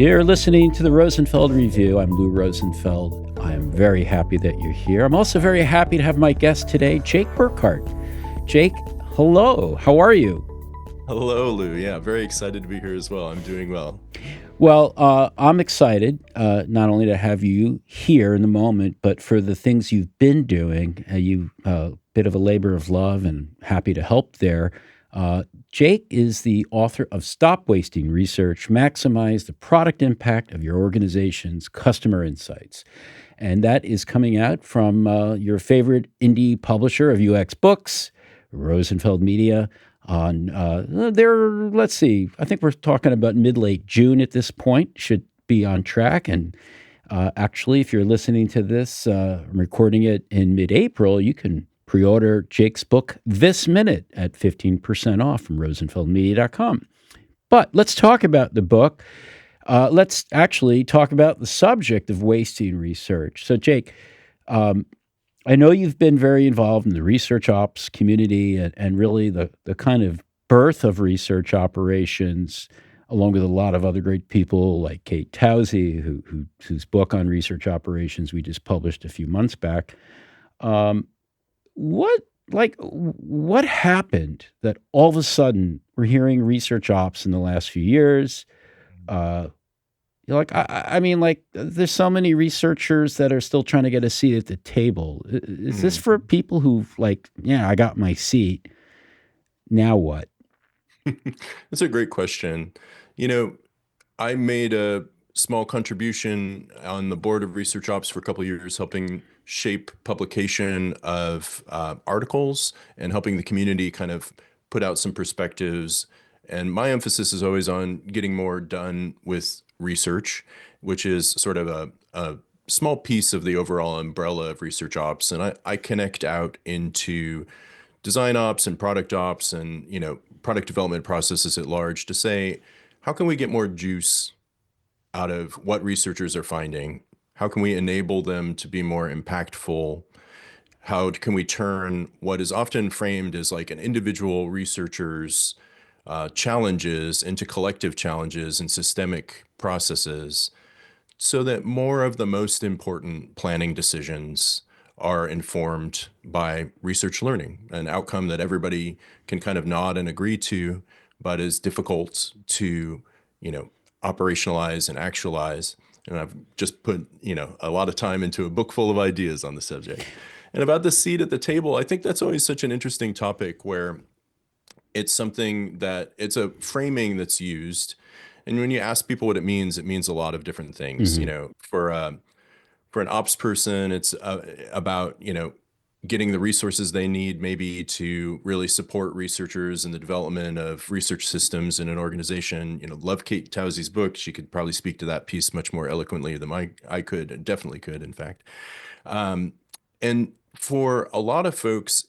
You're listening to the Rosenfeld Review. I'm Lou Rosenfeld. I'm very happy that you're here. I'm also very happy to have my guest today, Jake Burghardt. Jake, hello. How are you? Hello, Lou. Yeah, very excited to be here as well. I'm doing well. Well, I'm excited not only to have you here in the moment, but for the things you've been doing. You bit of a labor of love, and happy to help there. Jake is the author of Stop Wasting Research, Maximize the Product Impact of Your Organization's Customer Insights. And that is coming out from your favorite indie publisher of UX books, Rosenfeld Media. On let's see, I think we're talking about mid-late June at this point, should be on track. And actually, if you're listening to this, recording it in mid-April, you can pre-order Jake's book this minute at 15% off from rosenfeldmedia.com. But let's talk about the book. Let's actually talk about the subject of wasting research. So, Jake, I know you've been very involved in the research ops community and really the kind of birth of research operations, along with a lot of other great people like Kate Towsey, whose book on research operations we just published a few months back. What happened that all of a sudden we're hearing research ops in the last few years? I mean, there's so many researchers that are still trying to get a seat at the table. Is this for people who've I got my seat. Now what? That's a great question. I made a small contribution on the board of ResearchOps for a couple of years, helping shape publication of articles and helping the community kind of put out some perspectives. And my emphasis is always on getting more done with research, which is sort of a small piece of the overall umbrella of research ops. And I connect out into design ops and product ops and, product development processes at large to say, how can we get more juice out of what researchers are finding? How can we enable them to be more impactful? How can we turn what is often framed as like an individual researcher's challenges into collective challenges and systemic processes so that more of the most important planning decisions are informed by research learning, an outcome that everybody can kind of nod and agree to, but is difficult to, operationalize and actualize. And I've just put, a lot of time into a book full of ideas on the subject. And about the seat at the table, I think that's always such an interesting topic where it's something that it's a framing that's used. And when you ask people what it means a lot of different things. For an ops person, it's about, getting the resources they need maybe to really support researchers in the development of research systems in an organization. Love Kate Towsey's book. She could probably speak to that piece much more eloquently than I could, and definitely could, in fact. And for a lot of folks,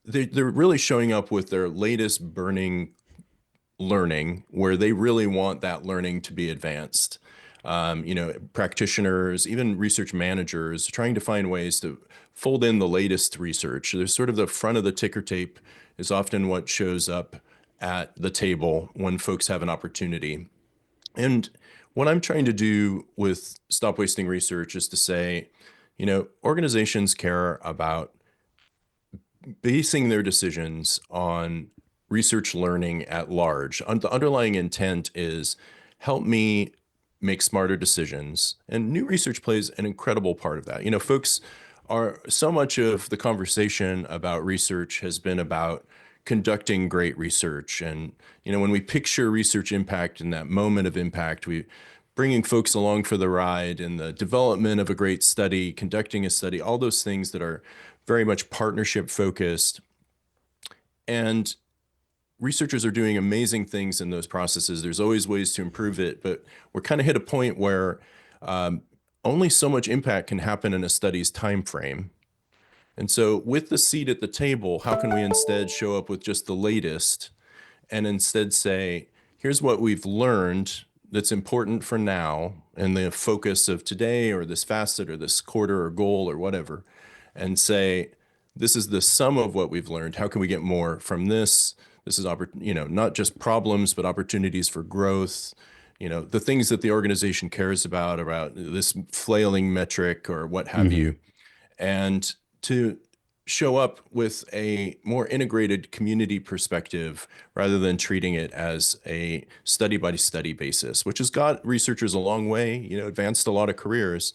they're really showing up with their latest burning learning where they really want that learning to be advanced. Practitioners, even research managers, trying to find ways to fold in the latest research. There's sort of the front of the ticker tape is often what shows up at the table when folks have an opportunity. And what I'm trying to do with Stop Wasting Research is to say, organizations care about basing their decisions on research learning at large. The underlying intent is help me make smarter decisions. And new research plays an incredible part of that. Folks are so much of the conversation about research has been about conducting great research. And, when we picture research impact in that moment of impact, we bringing folks along for the ride in the development of a great study, conducting a study, all those things that are very much partnership focused. And researchers are doing amazing things in those processes. There's always ways to improve it, but we're kind of hit a point where only so much impact can happen in a study's time frame. And so with the seat at the table, how can we instead show up with just the latest and instead say, here's what we've learned that's important for now and the focus of today or this facet or this quarter or goal or whatever, and say, this is the sum of what we've learned. How can we get more from this? This is, not just problems, but opportunities for growth. the things that the organization cares about this flailing metric or what have Hmm. you, and to show up with a more integrated community perspective rather than treating it as a study by study basis, which has got researchers a long way, advanced a lot of careers.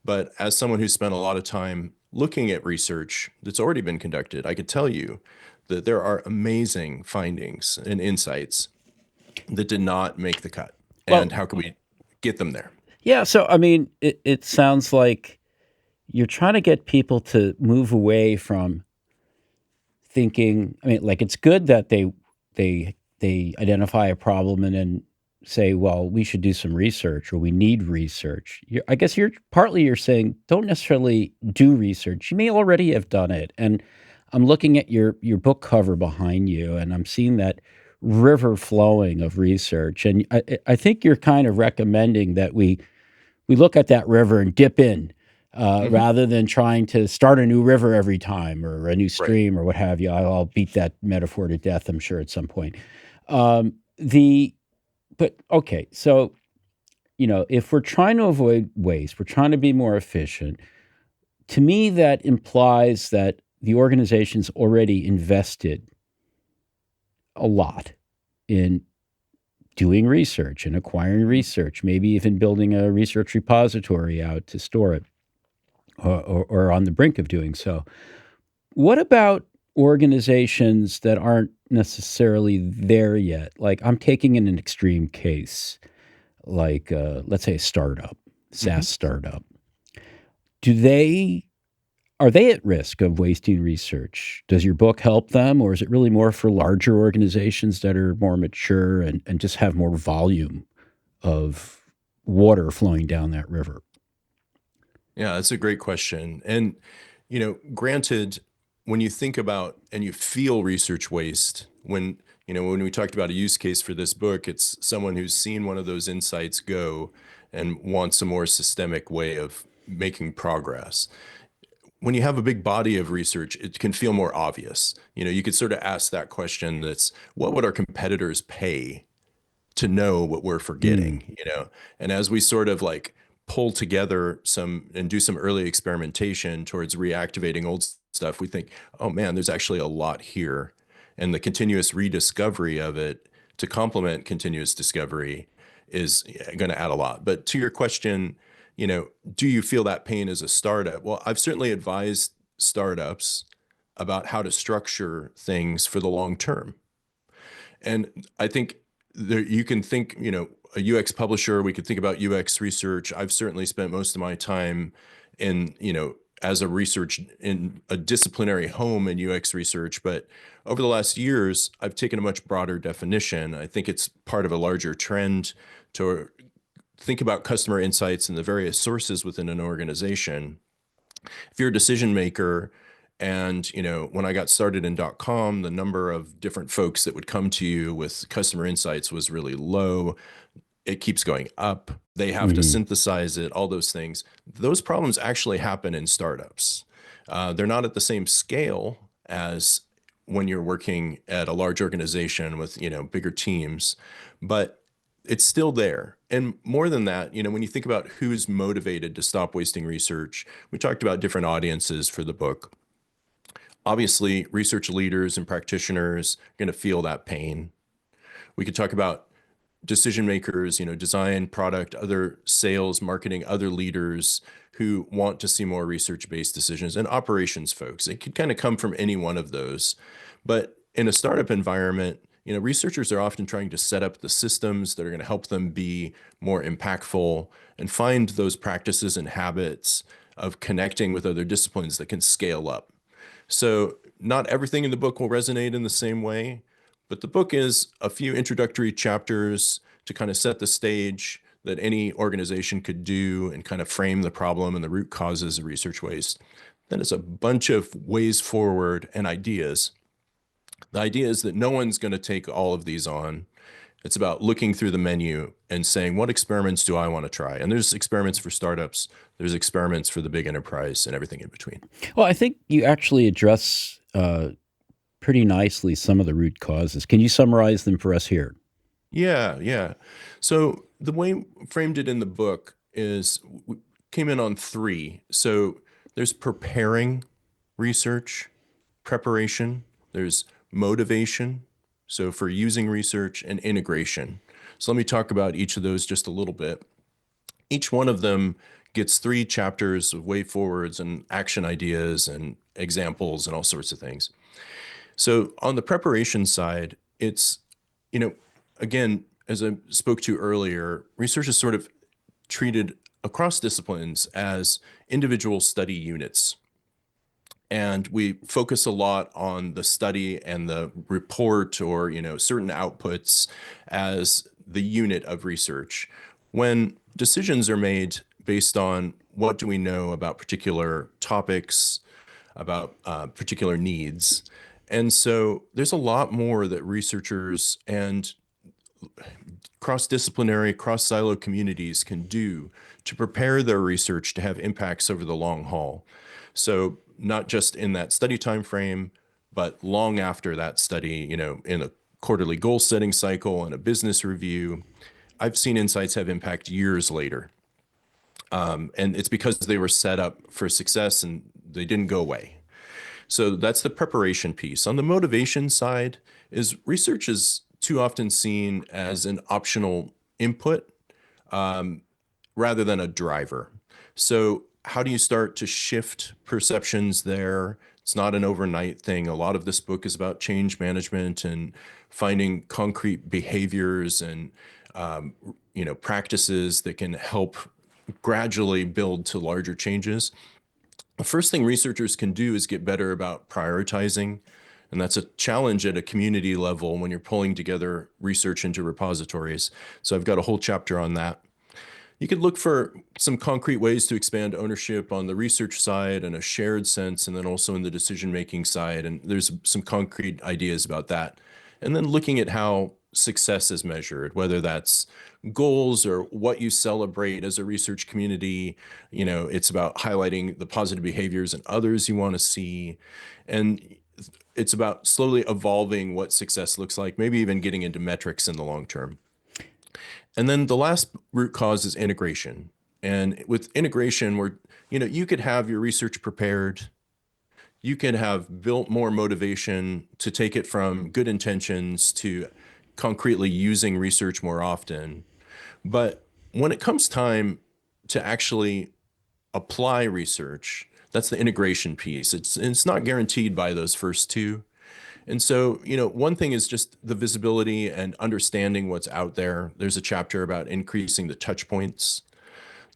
But as someone who's spent a lot of time looking at research that's already been conducted, I could tell you that there are amazing findings and insights that did not make the cut. And Well, how can we get them there? yeah. So, I mean, it sounds like you're trying to get people to move away from thinking. I mean, like it's good that they identify a problem and then say, well, we should do some research or we need research. I guess you're saying don't necessarily do research. You may already have done it. And I'm looking at your book cover behind you, and I'm seeing that river flowing of research. And I think you're kind of recommending that we look at that river and dip in, Hmm. rather than trying to start a new river every time or a new Right. stream or what have you. I'll beat that metaphor to death, I'm sure, at some point. The But okay, so if we're trying to avoid waste, we're trying to be more efficient. To me, that implies that the organization's already invested a lot in doing research and acquiring research, maybe even building a research repository out to store it, or on the brink of doing so. What about organizations that aren't necessarily there yet? Like I'm taking in an extreme case, like let's say a startup, Hmm. SaaS startup. Do they Are they at risk of wasting research? Does your book help them, or is it really more for larger organizations that are more mature and just have more volume of water flowing down that river? Yeah, that's a great question. And, granted, when you think about and you feel research waste, when we talked about a use case for this book, it's someone who's seen one of those insights go and wants a more systemic way of making progress. When you have a big body of research, it can feel more obvious. You could sort of ask that question that's what would our competitors pay to know what we're Mm. forgetting. And as we sort of like pull together some and do some early experimentation towards reactivating old stuff, we think, oh man, there's actually a lot here. And the continuous rediscovery of it to complement continuous discovery is going to add a lot. But to your question, do you feel that pain as a startup? Well, I've certainly advised startups about how to structure things for the long term. And I think there, you can think, a UX publisher, we could think about UX research. I've certainly spent most of my time in, as a research in a disciplinary home in UX research. But over the last years, I've taken a much broader definition. I think it's part of a larger trend to think about customer insights and the various sources within an organization. If you're a decision maker, and when I got started in .com, the number of different folks that would come to you with customer insights was really low. It keeps going up. They have to Hmm. synthesize it, all those things. Those problems actually happen in startups. They're not at the same scale as when you're working at a large organization with bigger teams, but it's still there. And more than that, when you think about who's motivated to stop wasting research, we talked about different audiences for the book. Obviously, research leaders and practitioners are going to feel that pain. We could talk about decision makers, design, product, other sales, marketing, other leaders who want to see more research-based decisions, and operations folks. It could kind of come from any one of those. But in a startup environment, researchers are often trying to set up the systems that are going to help them be more impactful and find those practices and habits of connecting with other disciplines that can scale up. So not everything in the book will resonate in the same way, but the book is a few introductory chapters to kind of set the stage that any organization could do and kind of frame the problem and the root causes of research waste. Then it's a bunch of ways forward and ideas. The idea is that no one's going to take all of these on. It's about looking through the menu and saying, what experiments do I want to try? And there's experiments for startups, there's experiments for the big enterprise, and everything in between. Well, I think you actually address pretty nicely some of the root causes. Can you summarize them for us here? Yeah, yeah. So the way we framed it in the book is we came in on three. So there's preparing research, preparation, there's motivation, so for using research, and integration. So let me talk about each of those just a little bit. Each one of them gets three chapters of way forwards and action ideas and examples and all sorts of things. So on the preparation side, it's, you know, again, as I spoke to earlier, research is sort of treated across disciplines as individual study units. And we focus a lot on the study and the report or, certain outputs as the unit of research. When decisions are made based on what do we know about particular topics, about particular needs. And so there's a lot more that researchers and cross-disciplinary, cross-silo communities can do to prepare their research to have impacts over the long haul. So not just in that study time frame, but long after that study, in a quarterly goal setting cycle and a business review, I've seen insights have impact years later. And it's because they were set up for success and they didn't go away. So that's the preparation piece. On the motivation side, is research is too often seen as an optional input rather than a driver. So how do you start to shift perceptions there? It's not an overnight thing. A lot of this book is about change management and finding concrete behaviors and practices that can help gradually build to larger changes. The first thing researchers can do is get better about prioritizing. And that's a challenge at a community level when you're pulling together research into repositories. So I've got a whole chapter on that. You could look for some concrete ways to expand ownership on the research side and a shared sense, and then also in the decision-making side. And there's some concrete ideas about that. And then looking at how success is measured, whether that's goals or what you celebrate as a research community. It's about highlighting the positive behaviors and others you want to see. And it's about slowly evolving what success looks like, maybe even getting into metrics in the long term. And then the last root cause is integration. And with integration, you could have your research prepared. You could have built more motivation to take it from good intentions to concretely using research more often. But when it comes time to actually apply research, that's the integration piece. It's not guaranteed by those first two. And so, one thing is just the visibility and understanding what's out there. There's a chapter about increasing the touch points.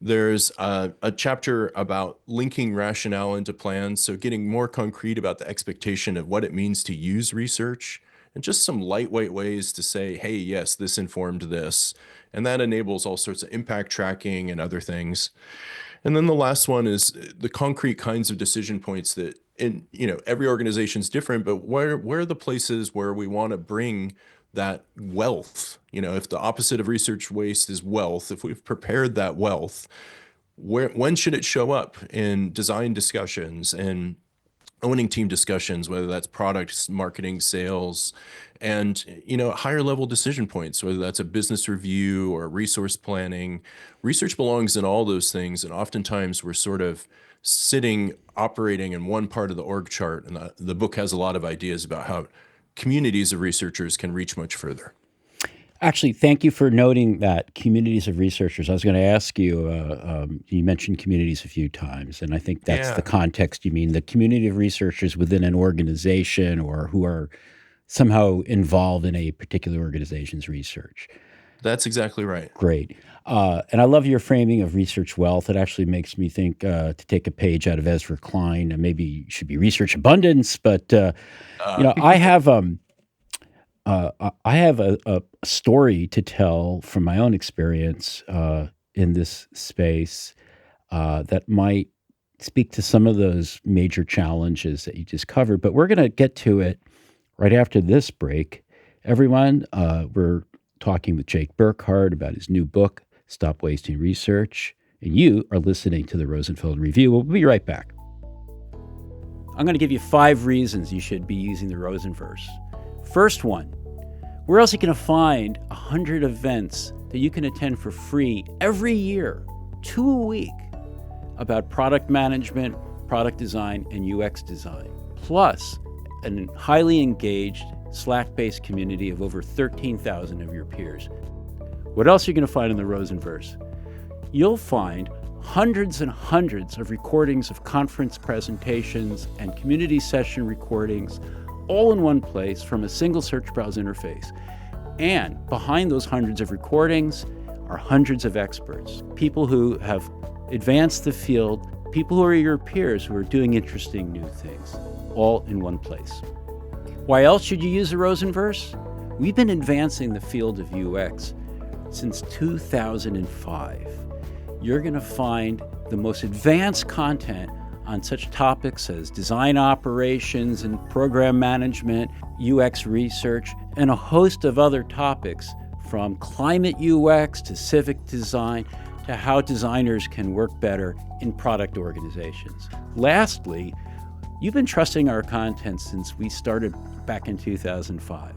There's a chapter about linking rationale into plans. So getting more concrete about the expectation of what it means to use research and just some lightweight ways to say, hey, yes, this informed this. And that enables all sorts of impact tracking and other things. And then the last one is the concrete kinds of decision points that every organization is different, but where are the places where we want to bring that wealth? If the opposite of research waste is wealth, if we've prepared that wealth, when should it show up in design discussions and owning team discussions, whether that's products, marketing, sales, and higher level decision points, whether that's a business review or resource planning. Research belongs in all those things, and oftentimes we're sort of operating in one part of the org chart, and the book has a lot of ideas about how communities of researchers can reach much further. Actually, thank you for noting that, communities of researchers. I was going to ask you, you mentioned communities a few times, and I think that's the context you mean, the community of researchers within an organization or who are somehow involved in a particular organization's research. That's exactly right. Great. And I love your framing of research wealth. It actually makes me think to take a page out of Ezra Klein, and maybe it should be research abundance, but I have a story to tell from my own experience in this space that might speak to some of those major challenges that you just covered. But we're going to get to it right after this break. Everyone, we're talking with Jake Burghardt about his new book, Stop Wasting Research. And you are listening to the Rosenfeld Review. We'll be right back. I'm going to give you 5 reasons you should be using the Rosenverse. First one, Where else are you going to find 100 events that you can attend for free every year, 2 a week, about product management, product design, and UX design, plus a highly engaged Slack-based community of over 13,000 of your peers? What else are you going to find in the Rosenverse? You'll find hundreds and hundreds of recordings of conference presentations and community session recordings, all in one place from a single search browser interface. And behind those hundreds of recordings are hundreds of experts, people who have advanced the field, people who are your peers who are doing interesting new things, all in one place. Why else should you use the Rosenverse? We've been advancing the field of UX since 2005. You're going to find the most advanced content on such topics as design operations and program management, UX research, and a host of other topics, from climate UX to civic design to how designers can work better in product organizations. Lastly, you've been trusting our content since we started back in 2005.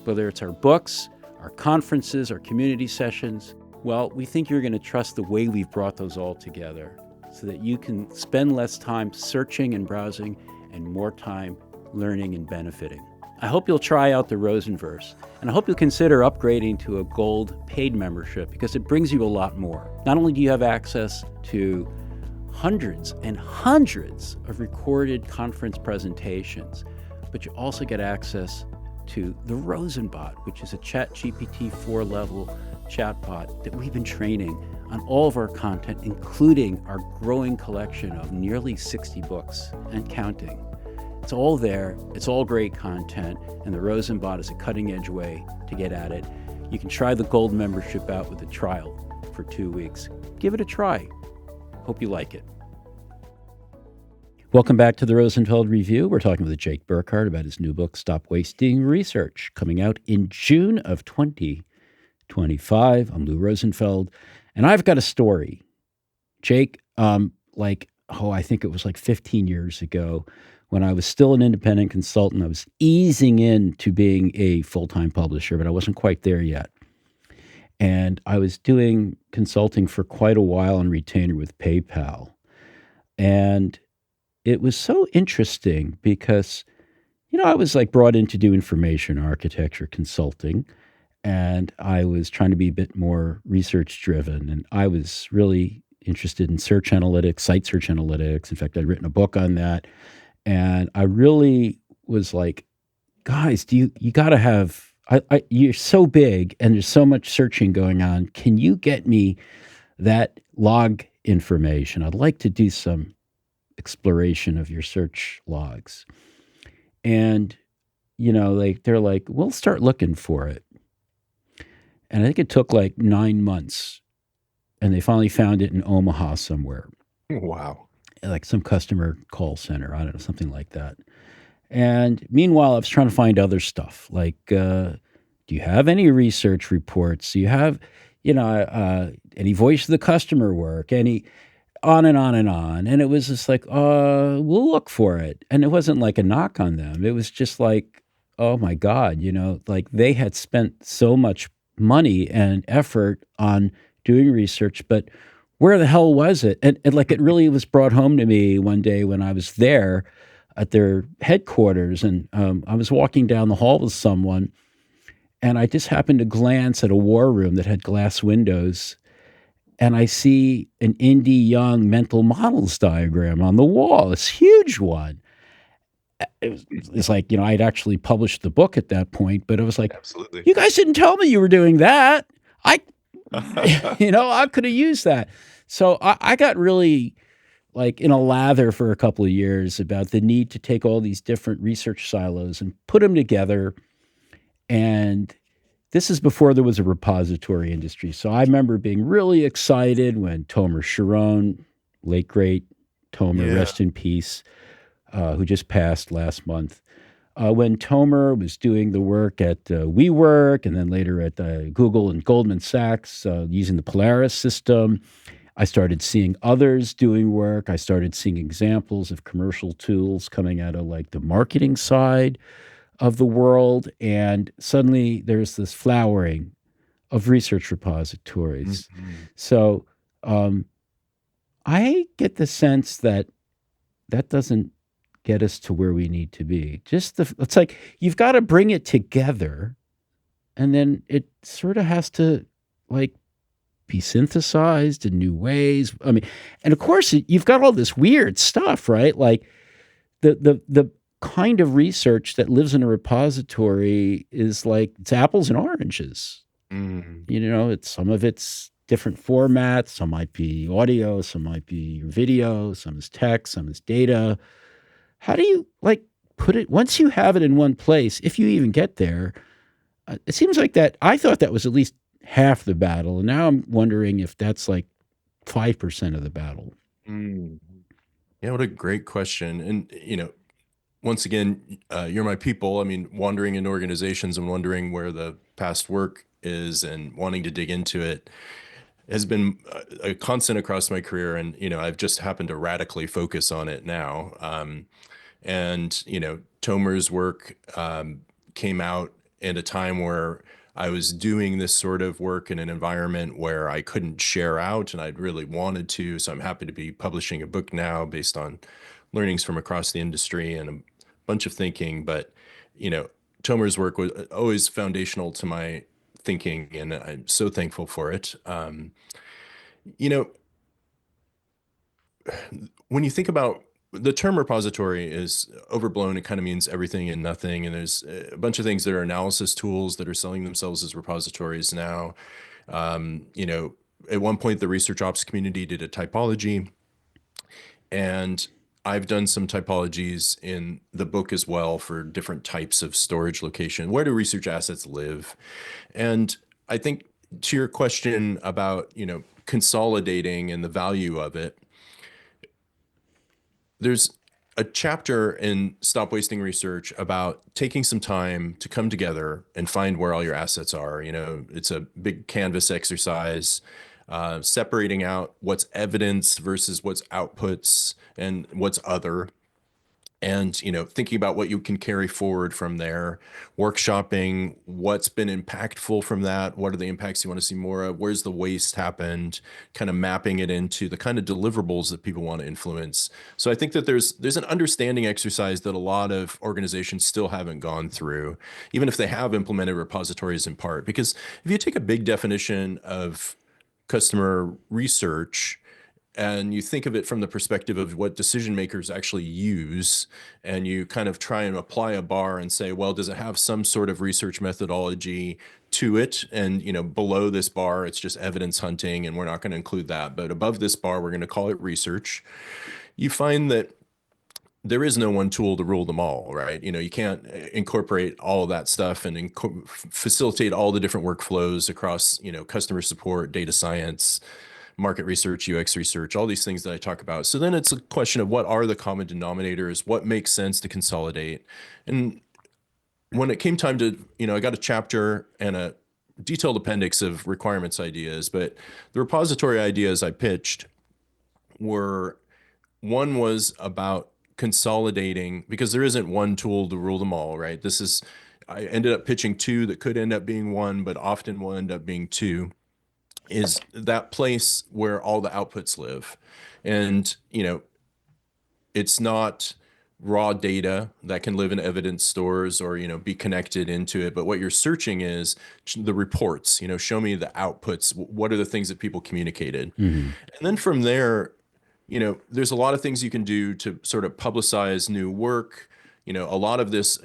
Whether it's our books, our conferences, our community sessions, well, we think you're going to trust the way we've brought those all together so that you can spend less time searching and browsing and more time learning and benefiting. I hope you'll try out the Rosenverse, and I hope you'll consider upgrading to a gold paid membership because it brings you a lot more. Not only do you have access to hundreds and hundreds of recorded conference presentations, but you also get access to the Rosenbot, which is a ChatGPT 4 level chatbot that we've been training on all of our content, including our growing collection of nearly 60 books and counting. It's all there, it's all great content, and the Rosenbot is a cutting-edge way to get at it. You can try the gold membership out with a trial for 2 weeks. Give it a try. Hope you like it. Welcome back to the Rosenfeld Review. We're talking with Jake Burghardt about his new book, Stop Wasting Research, coming out in June of 2025. I'm Lou Rosenfeld, and I've got a story. Jake, I think it was like 15 years ago when I was still an independent consultant. I was easing into being a full-time publisher, but I wasn't quite there yet. And I was doing consulting for quite a while on retainer with PayPal. And it was so interesting because, I was like brought in to do information architecture consulting, and I was trying to be a bit more research driven. And I was really interested in search analytics, site search analytics. In fact, I'd written a book on that. And I really was like, guys, you got to have, you're so big and there's so much searching going on. Can you get me that log information? I'd like to do some exploration of your search logs. And, they're like, we'll start looking for it. And I think it took like 9 months, and they finally found it in Omaha somewhere. Wow. Like some customer call center, I don't know, something like that. And meanwhile, I was trying to find other stuff, like, do you have any research reports? Do you have, any voice of the customer work, any, on and on and on. And it was just like, we'll look for it. And it wasn't like a knock on them. It was just like, oh my God, like they had spent so much money and effort on doing research, but where the hell was it? And like it really was brought home to me one day when I was there at their headquarters, and I was walking down the hall with someone, and I just happened to glance at a war room that had glass windows, and I see an Indie Young mental models diagram on the wall, this huge one. It's like, I'd actually published the book at that point, but it was like, Absolutely. you guys didn't tell me you were doing that. I could have used that. So I got really like in a lather for a couple of years about the need to take all these different research silos and put them together. And this is before there was a repository industry. So I remember being really excited when Tomer Sharon, late great Tomer, rest in peace, who just passed last month, when Tomer was doing the work at WeWork and then later at Google and Goldman Sachs using the Polaris system. I started seeing others doing work. I started seeing examples of commercial tools coming out of like the marketing side of the world, and suddenly there's this flowering of research repositories. Mhm. So um, I get the sense that that doesn't get us to where we need to be. It's like you've got to bring it together, and then it sort of has to like be synthesized in new ways. I mean, and of course you've got all this weird stuff, right? Like the kind of research that lives in a repository is like it's apples and oranges. Mm. You know, it's some of it's different formats. Some might be audio, some might be video, some is text, some is data. How do you like put it once you have it in one place? If you even get there, it seems like that. I thought that was at least half the battle, and now I'm wondering if that's like 5% of the battle. Mm. Yeah, what a great question. And, once again, you're my people. I mean, wandering in organizations and wondering where the past work is and wanting to dig into it has been a constant across my career. And, I've just happened to radically focus on it now. And Tomer's work came out at a time where I was doing this sort of work in an environment where I couldn't share out, and I'd really wanted to. So I'm happy to be publishing a book now based on learnings from across the industry and a bunch of thinking. But you know Tomer's work was always foundational to my thinking, and I'm so thankful for it. You know when you think about the term repository is overblown. It kind of means everything and nothing. And there's a bunch of things that are analysis tools that are selling themselves as repositories now. At one point, the ResearchOps community did a typology, and I've done some typologies in the book as well for different types of storage location. Where do research assets live? And I think to your question about, consolidating and the value of it, there's a chapter in Stop Wasting Research about taking some time to come together and find where all your assets are. It's a big canvas exercise, separating out what's evidence versus what's outputs and what's other, and thinking about what you can carry forward from there, workshopping what's been impactful from that, what are the impacts you want to see more of, where's the waste happened, kind of mapping it into the kind of deliverables that people want to influence. So I think that there's an understanding exercise that a lot of organizations still haven't gone through, even if they have implemented repositories in part. Because if you take a big definition of customer research and you think of it from the perspective of what decision makers actually use, and you kind of try and apply a bar and say, well, does it have some sort of research methodology to it? And below this bar, it's just evidence hunting, and we're not going to include that. But above this bar, we're going to call it research. You find that there is no one tool to rule them all, right? You can't incorporate all of that stuff and facilitate all the different workflows across, customer support, data science, market research, UX research, all these things that I talk about. So then it's a question of what are the common denominators, what makes sense to consolidate. And when it came time to, I got a chapter and a detailed appendix of requirements ideas, but the repository ideas I pitched were, one was about consolidating, because there isn't one tool to rule them all, right? I ended up pitching two that could end up being one, but often will end up being two, is that place where all the outputs live. And, it's not raw data that can live in evidence stores or, be connected into it. But what you're searching is the reports, show me the outputs. What are the things that people communicated? Mm-hmm. And then from there, there's a lot of things you can do to sort of publicize new work. A lot of this,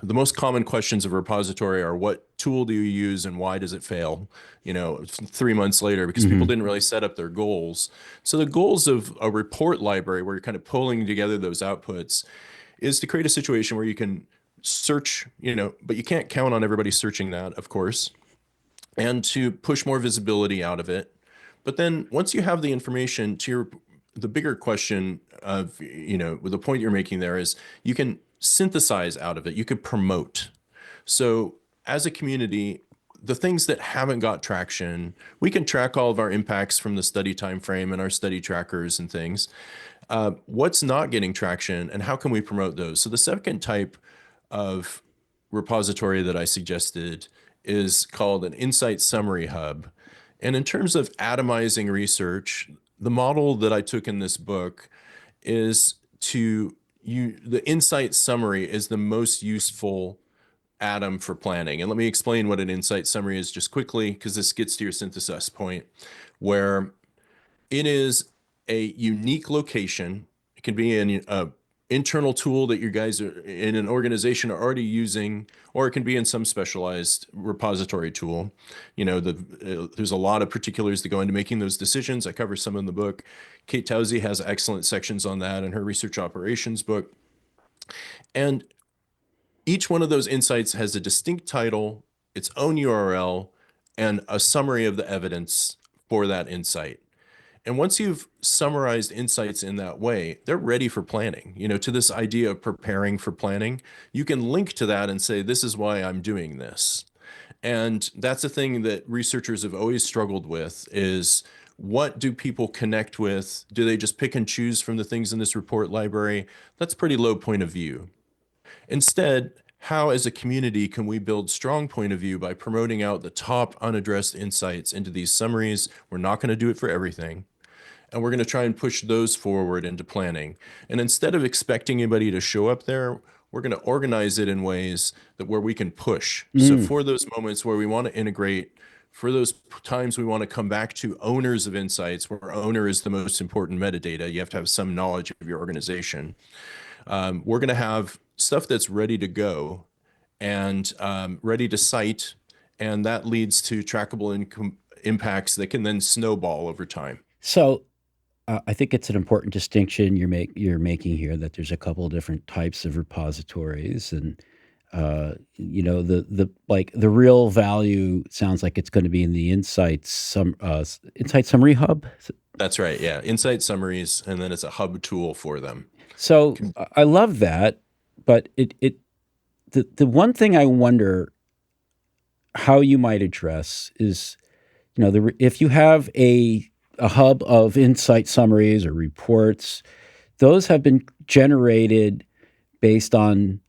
the most common questions of a repository are, what tool do you use and why does it fail? 3 months later, because people Mm-hmm. didn't really set up their goals. So the goals of a report library, where you're kind of pulling together those outputs, is to create a situation where you can search, but you can't count on everybody searching that, of course, and to push more visibility out of it. But then once you have the information, the bigger question of, the point you're making there is, you can synthesize out of it, you could promote. So as a community, the things that haven't got traction, we can track all of our impacts from the study time frame and our study trackers and things. What's not getting traction, and how can we promote those? So the second type of repository that I suggested is called an Insight Summary Hub. And in terms of atomizing research, the model that I took in this book is the insight summary is the most useful atom for planning. And let me explain what an insight summary is just quickly, because this gets to your synthesis point, where it is a unique location. It can be in a internal tool that you guys are in an organization are already using, or it can be in some specialized repository tool. There's a lot of particulars that go into making those decisions. I cover some in the book. Kate Towsey has excellent sections on that in her research operations book. And each one of those insights has a distinct title, its own URL, and a summary of the evidence for that insight. And once you've summarized insights in that way, they're ready for planning. To this idea of preparing for planning, you can link to that and say, this is why I'm doing this. And that's a thing that researchers have always struggled with is, what do people connect with? Do they just pick and choose from the things in this report library? That's a pretty low point of view. Instead, how as a community can we build strong point of view by promoting out the top unaddressed insights into these summaries? We're not going to do it for everything. And we're going to try and push those forward into planning. And instead of expecting anybody to show up there, we're going to organize it in ways where we can push. So for those moments where we want to integrate, for those times we want to come back to owners of insights, where owner is the most important metadata, you have to have some knowledge of your organization. We're going to have stuff that's ready to go and ready to cite. And that leads to trackable impacts that can then snowball over time. So I think it's an important distinction you're making here, that there's a couple of different types of repositories, and the real value sounds like it's going to be in the insight summary hub. That's right. Yeah, insight summaries, and then it's a hub tool for them. So I love that, but the one thing I wonder how you might address is, if you have a hub of insight summaries or reports, those have been generated based on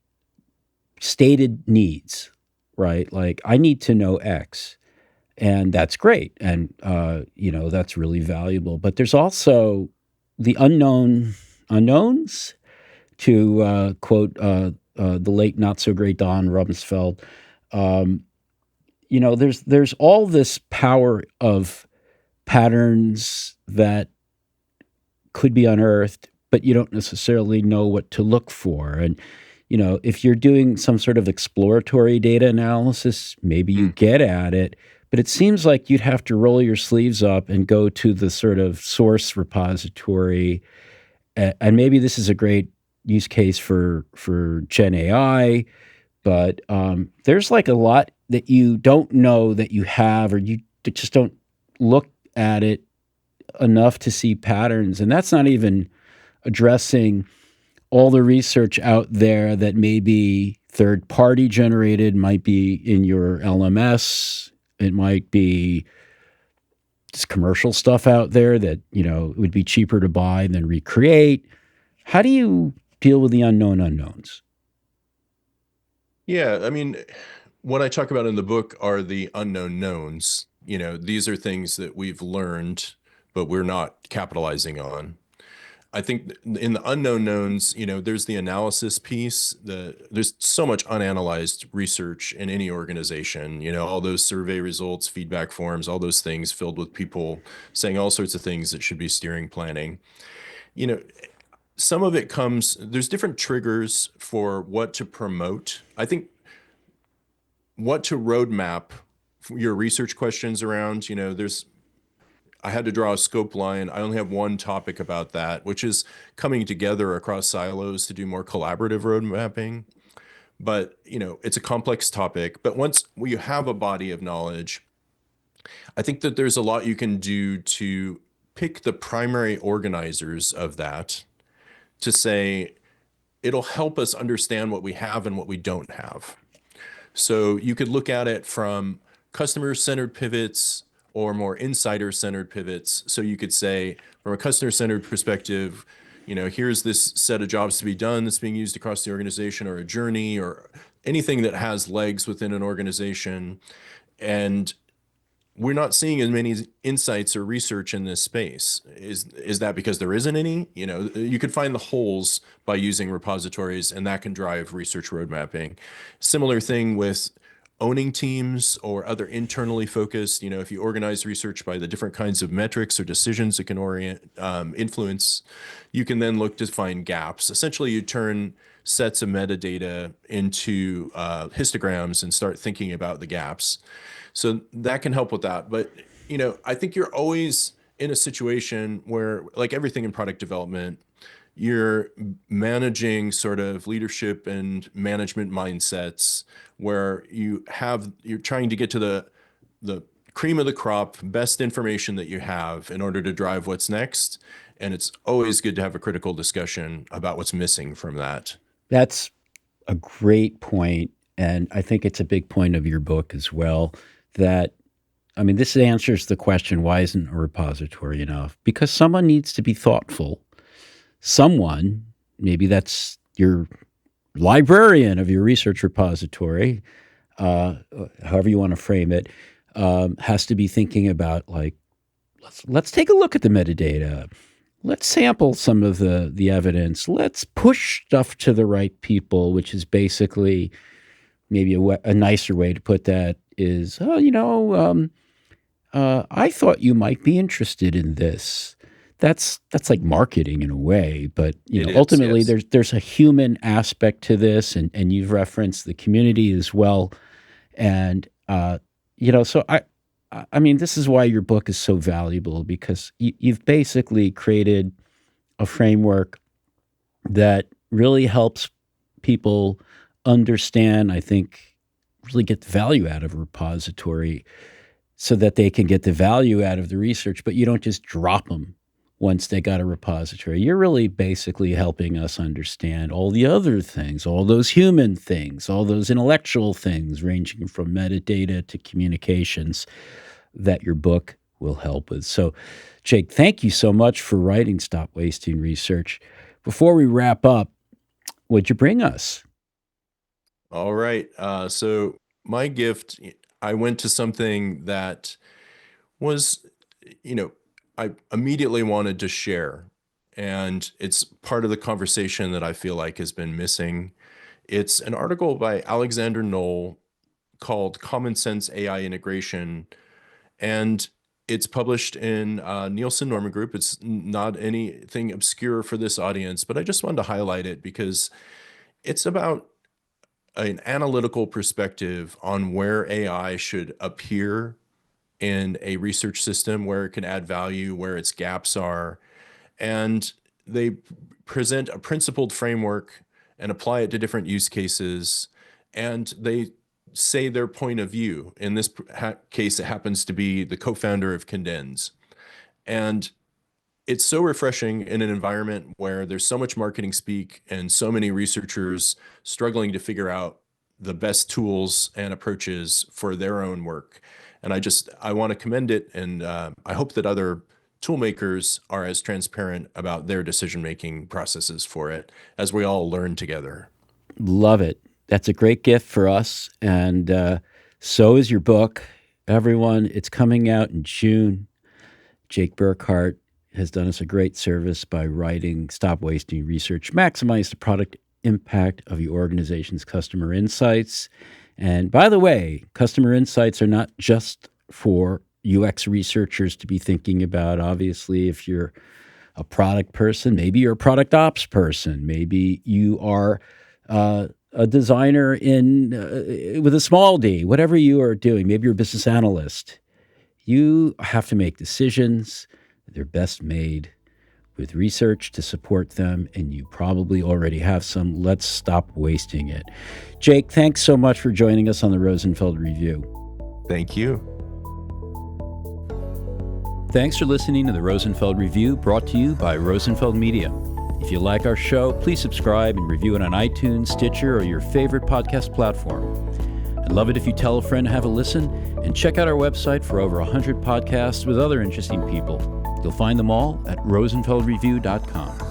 stated needs, right? Like, I need to know X, and that's great. And, that's really valuable. But there's also the unknowns, to quote the late not so great Don Rosenfeld. There's all this power of patterns that could be unearthed, but you don't necessarily know what to look for. And, if you're doing some sort of exploratory data analysis, maybe you get at it, but it seems like you'd have to roll your sleeves up and go to the sort of source repository. And maybe this is a great use case for Gen AI, but there's like a lot that you don't know that you have, or you just don't look at it enough to see patterns. And that's not even addressing all the research out there that may be third party generated, might be in your LMS. It might be just commercial stuff out there that, it would be cheaper to buy than recreate. How do you deal with the unknown unknowns? Yeah, I mean, what I talk about in the book are the unknown knowns. These are things that we've learned, but we're not capitalizing on. I think in the unknown knowns, there's the analysis piece. There's so much unanalyzed research in any organization. All those survey results, feedback forms, all those things filled with people saying all sorts of things that should be steering planning. Some of it there's different triggers for what to promote. I think what to roadmap your research questions around, I had to draw a scope line. I only have one topic about that, which is coming together across silos to do more collaborative road mapping. But, it's a complex topic. But once you have a body of knowledge, I think that there's a lot you can do to pick the primary organizers of that, to say, it'll help us understand what we have and what we don't have. So you could look at it from customer-centered pivots or more insider-centered pivots. So you could say, from a customer-centered perspective, here's this set of jobs to be done that's being used across the organization, or a journey, or anything that has legs within an organization. And we're not seeing as many insights or research in this space. Is that because there isn't any? You could find the holes by using repositories, and that can drive research road mapping. Similar thing with owning teams or other internally focused. If you organize research by the different kinds of metrics or decisions it can influence, you can then look to find gaps. Essentially, you turn sets of metadata into histograms and start thinking about the gaps. So that can help with that. But, I think you're always in a situation where, like everything in product development, you're managing sort of leadership and management mindsets where you're trying to get to the cream of the crop, best information that you have in order to drive what's next. And it's always good to have a critical discussion about what's missing from that. That's a great point, and I think it's a big point of your book as well, that, this answers the question, why isn't a repository enough? Because someone needs to be thoughtful. Someone, maybe that's your librarian of your research repository, however you want to frame it, has to be thinking about, like, let's take a look at the metadata. Let's sample some of the evidence. Let's push stuff to the right people, which is basically maybe a nicer way to put that is, I thought you might be interested in this. That's like marketing in a way, but ultimately yes. there's a human aspect to this, and you've referenced the community as well, and so this is why your book is so valuable, because you've basically created a framework that really helps people understand, I think, really get the value out of a repository so that they can get the value out of the research, but you don't just drop them once they got a repository. You're really basically helping us understand all the other things, all those human things, all those intellectual things, ranging from metadata to communications, that your book will help with. So, Jake, thank you so much for writing Stop Wasting Research. Before we wrap up, what'd you bring us? All right. So my gift, I went to something that was, I immediately wanted to share. And it's part of the conversation that I feel like has been missing. It's an article by Alexander Knoll called Common Sense AI Integration. And it's published in Nielsen Norman Group. It's not anything obscure for this audience, but I just wanted to highlight it because it's about an analytical perspective on where AI should appear in a research system, where it can add value, where its gaps are. And they present a principled framework and apply it to different use cases. And they say their point of view. In this case, it happens to be the co-founder of Condens. And it's so refreshing in an environment where there's so much marketing speak and so many researchers struggling to figure out the best tools and approaches for their own work. And I want to commend it. And I hope that other tool makers are as transparent about their decision-making processes for it as we all learn together. Love it. That's a great gift for us. And so is your book. Everyone, it's coming out in June. Jake Burghardt has done us a great service by writing Stop Wasting Research, Maximize the Product Impact of Your Organization's Customer Insights. And by the way, customer insights are not just for UX researchers to be thinking about. Obviously, if you're a product person, maybe you're a product ops person, maybe you are a designer with a small d, whatever you are doing, maybe you're a business analyst. You have to make decisions. They're best made with research to support them, and you probably already have some. Let's stop wasting it. Jake, thanks so much for joining us on the Rosenfeld Review. Thank you. Thanks for listening to the Rosenfeld Review, brought to you by Rosenfeld Media. If you like our show, please subscribe and review it on iTunes, Stitcher, or your favorite podcast platform. I'd love it if you tell a friend to have a listen, and check out our website for over 100 podcasts with other interesting people. You'll find them all at rosenfeldreview.com.